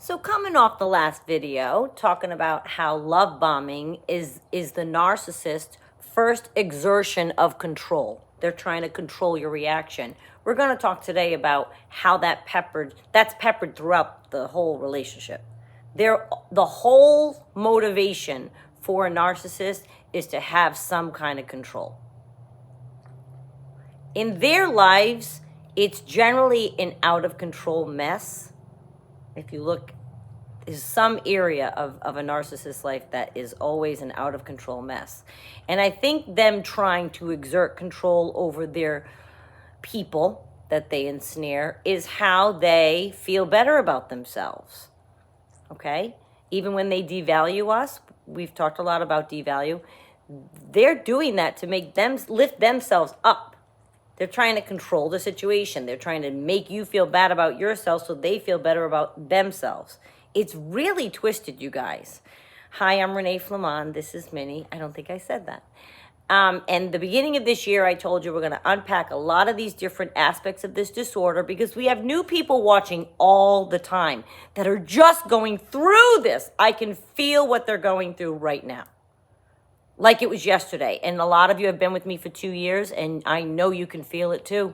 So coming off the last video, talking about how love bombing is the narcissist's first exertion of control. They're trying to control your reaction. We're going to talk today about how that's peppered throughout the whole relationship. The whole motivation for a narcissist is to have some kind of control. In their lives, it's generally an out of control mess. If you look, there's some area of a narcissist's life that is always an out of control mess. And I think them trying to exert control over their people that they ensnare is how they feel better about themselves. Okay? Even when they devalue us, we've talked a lot about devalue, they're doing that to make them lift themselves up. They're trying to control the situation. They're trying to make you feel bad about yourself so they feel better about themselves. It's really twisted, you guys. Hi, I'm Renee Flamand. This is Minnie. I don't think I said that. And the beginning of this year, I told you we're going to unpack a lot of these different aspects of this disorder because we have new people watching all the time that are just going through this. I can feel what they're going through right now. Like it was yesterday. And a lot of you have been with me for 2 years, and I know you can feel it too.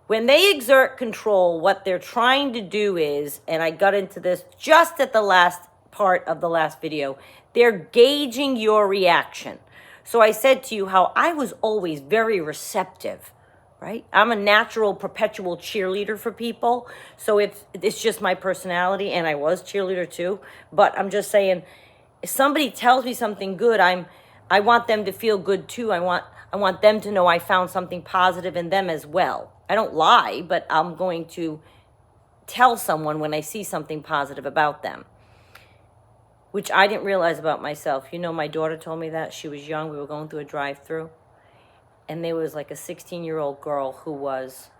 When they exert control, what they're trying to do is, and I got into this just at the last part of the last video, they're gauging your reaction. So I said to you how I was always very receptive, right? I'm a natural, perpetual cheerleader for people. So it's just my personality, and I was cheerleader too. But I'm just saying, if somebody tells me something good, I want them to feel good too. I want them to know I found something positive in them as well. I don't lie, but I'm going to tell someone when I see something positive about them, which I didn't realize about myself. You know, my daughter told me that. She was young. We were going through a drive-through, and there was like a 16-year-old girl who was,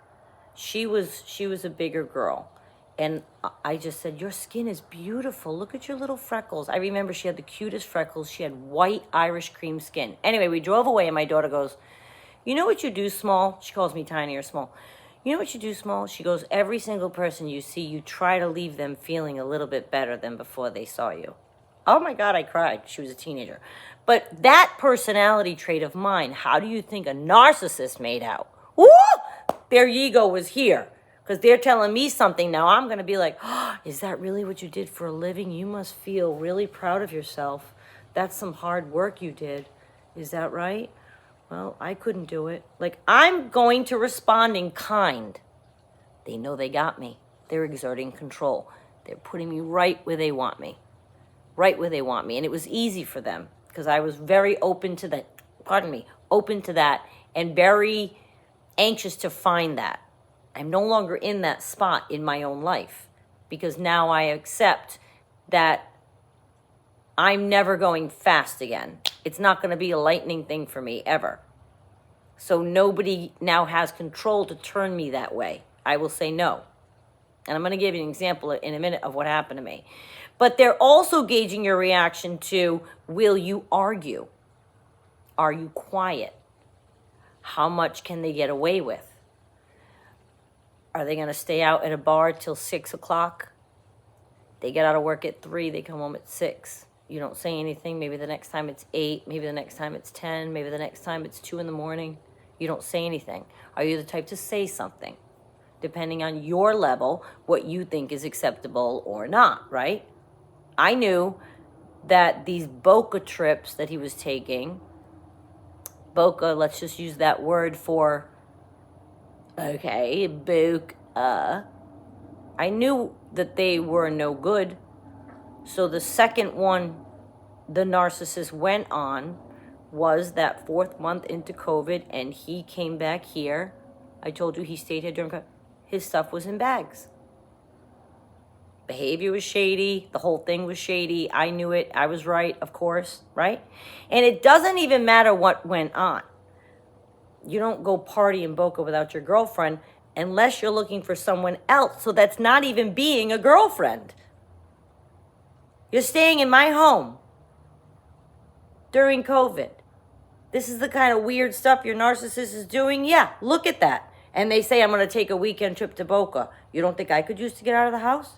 she was a bigger girl. And I just said, your skin is beautiful. Look at your little freckles. I remember she had the cutest freckles. She had white Irish cream skin. Anyway, we drove away, and my daughter goes, you know what you do, Small? She calls me tiny or small. You know what you do, Small? She goes, every single person you see, you try to leave them feeling a little bit better than before they saw you. Oh, my God, I cried. She was a teenager. But that personality trait of mine, how do you think a narcissist made out? Woo! Their ego was here. Because they're telling me something now. I'm going to be like, oh, is that really what you did for a living? You must feel really proud of yourself. That's some hard work you did. Is that right? Well, I couldn't do it. Like, I'm going to respond in kind. They know they got me. They're exerting control. They're putting me right where they want me. Right where they want me. And it was easy for them because I was very open to that. Open to that and very anxious to find that. I'm no longer in that spot in my own life because now I accept that I'm never going fast again. It's not going to be a lightning thing for me ever. So nobody now has control to turn me that way. I will say no. And I'm going to give you an example in a minute of what happened to me. But they're also gauging your reaction to, will you argue? Are you quiet? How much can they get away with? Are they going to stay out at a bar till 6 o'clock? They get out of work at 3. They come home at 6. You don't say anything. Maybe the next time it's 8. Maybe the next time it's 10. Maybe the next time it's 2 in the morning. You don't say anything. Are you the type to say something? Depending on your level, what you think is acceptable or not, right? I knew that these Boca trips that he was taking, Boca, let's just use that word for... Okay, Boca. I knew that they were no good. So the second one the narcissist went on was that 4th month into COVID, and he came back here. I told you he stayed here during COVID. His stuff was in bags. Behavior was shady. The whole thing was shady. I knew it. I was right, of course, right? And it doesn't even matter what went on. You don't go party in Boca without your girlfriend unless you're looking for someone else. So that's not even being a girlfriend. You're staying in my home during COVID. This is the kind of weird stuff your narcissist is doing? Yeah, look at that. And they say, I'm going to take a weekend trip to Boca. You don't think I could use to get out of the house?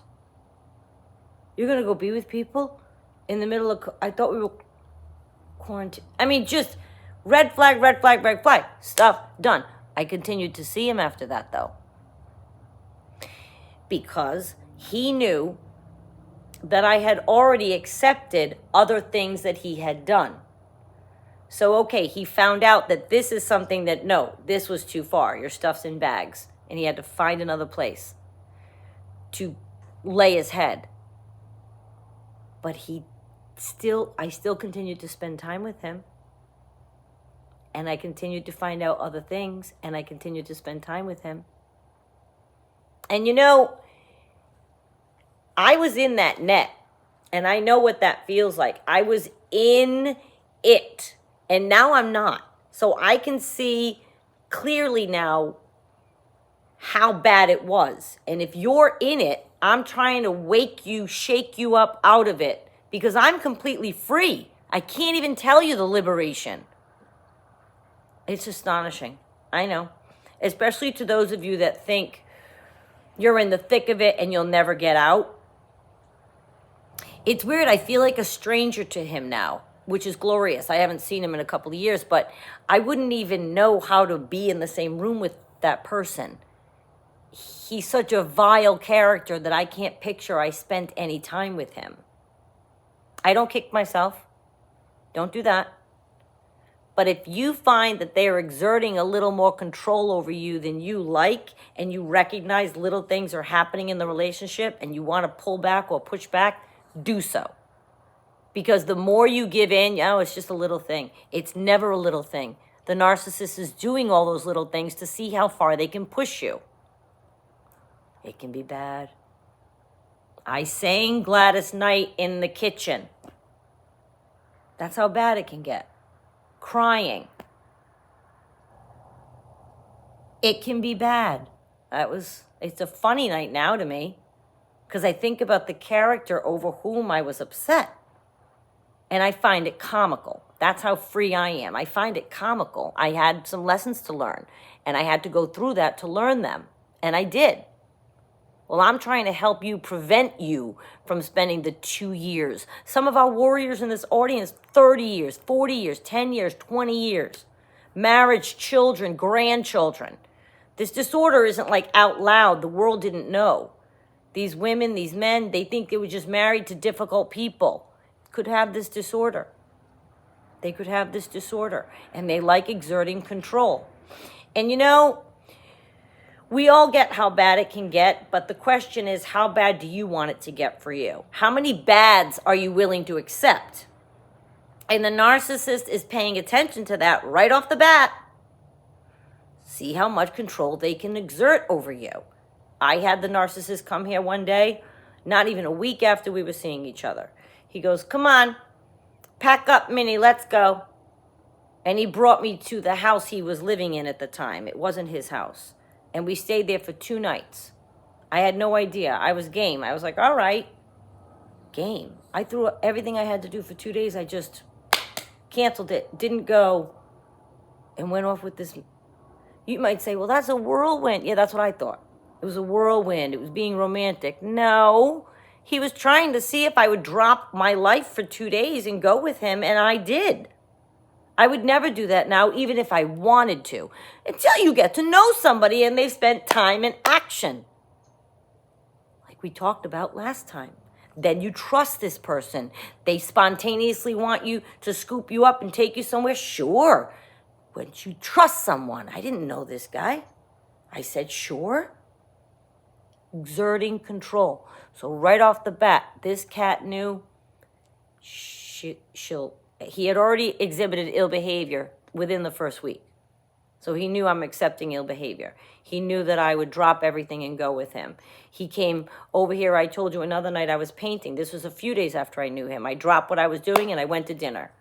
You're going to go be with people in the middle of, I thought we were quarantine. I mean, just red flag, red flag, red flag. Stuff done. I continued to see him after that, though, because he knew that I had already accepted other things that he had done. So, okay, he found out that this is something that, no, this was too far. Your stuff's in bags. And he had to find another place to lay his head. But I still continued to spend time with him. And I continued to find out other things. And I continued to spend time with him. And you know, I was in that net. And I know what that feels like. I was in it. And now I'm not. So I can see clearly now how bad it was. And if you're in it, I'm trying to wake you, shake you up out of it, because I'm completely free. I can't even tell you the liberation. It's astonishing. I know. Especially to those of you that think you're in the thick of it and you'll never get out. It's weird. I feel like a stranger to him now, which is glorious. I haven't seen him in a couple of years, but I wouldn't even know how to be in the same room with that person. He's such a vile character that I can't picture I spent any time with him. I don't kick myself. Don't do that. But if you find that they're exerting a little more control over you than you like, and you recognize little things are happening in the relationship and you want to pull back or push back, do so. Because the more you give in, it's just a little thing. It's never a little thing. The narcissist is doing all those little things to see how far they can push you. It can be bad. I sang Gladys Knight in the kitchen. That's how bad it can get. Crying. It can be bad. It's a funny night now to me, because I think about the character over whom I was upset. And I find it comical. That's how free I am. I find it comical. I had some lessons to learn, and I had to go through that to learn them. And I did. Well, I'm trying to help you, prevent you from spending the 2 years. Some of our warriors in this audience, 30 years, 40 years, 10 years, 20 years. Marriage, children, grandchildren. This disorder isn't like out loud. The world didn't know. These women, these men, they think they were just married to difficult people. Could have this disorder. They could have this disorder. And they like exerting control. And you know, we all get how bad it can get, but the question is, how bad do you want it to get for you? How many bads are you willing to accept? And the narcissist is paying attention to that right off the bat. See how much control they can exert over you. I had the narcissist come here one day, not even a week after we were seeing each other. He goes, "Come on, pack up, Minnie, let's go." And he brought me to the house he was living in at the time. It wasn't his house. And we stayed there for 2 nights. I had no idea. I was game. I was like, all right, game. I threw everything I had to do for 2 days. I just canceled it, didn't go, and went off with this. You might say, well, that's a whirlwind. Yeah, that's what I thought. It was a whirlwind. It was being romantic. No, he was trying to see if I would drop my life for 2 days and go with him, and I did. I would never do that now, even if I wanted to, until you get to know somebody and they've spent time in action. Like we talked about last time. Then you trust this person. They spontaneously want you to scoop you up and take you somewhere. Sure. Wouldn't you trust someone? I didn't know this guy. I said, sure. Exerting control. So right off the bat, this cat knew he had already exhibited ill behavior within the first week. So he knew I'm accepting ill behavior. He knew that I would drop everything and go with him. He came over here. I told you another night I was painting. This was a few days after I knew him. I dropped what I was doing and I went to dinner.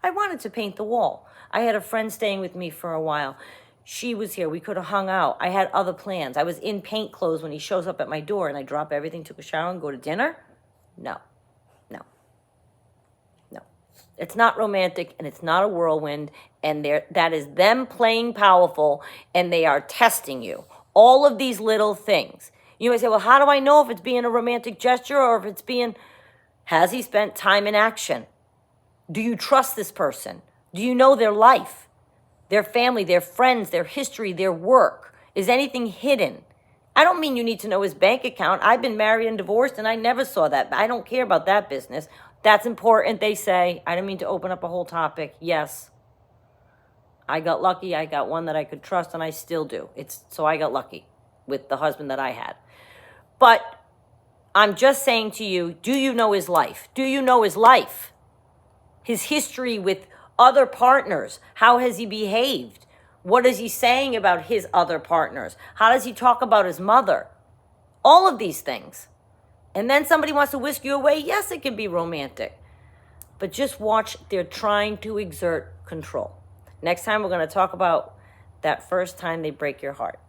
I wanted to paint the wall. I had a friend staying with me for a while. She was here. We could have hung out. I had other plans. I was in paint clothes when he shows up at my door, and I drop everything, took a shower, and go to dinner? No. It's not romantic, and it's not a whirlwind, and that is them playing powerful, and they are testing you. All of these little things. You might say, well, how do I know if it's being a romantic gesture or if it's being... Has he spent time in action? Do you trust this person? Do you know their life, their family, their friends, their history, their work? Is anything hidden? I don't mean you need to know his bank account. I've been married and divorced and I never saw that. I don't care about that business. That's important, they say. I didn't mean to open up a whole topic. Yes. I got lucky. I got one that I could trust, and I still do. So I got lucky with the husband that I had. But I'm just saying to you, do you know his life? Do you know his life? His history with other partners? How has he behaved? What is he saying about his other partners? How does he talk about his mother? All of these things. And then somebody wants to whisk you away. Yes, it can be romantic. But just watch, they're trying to exert control. Next time we're going to talk about that first time they break your heart.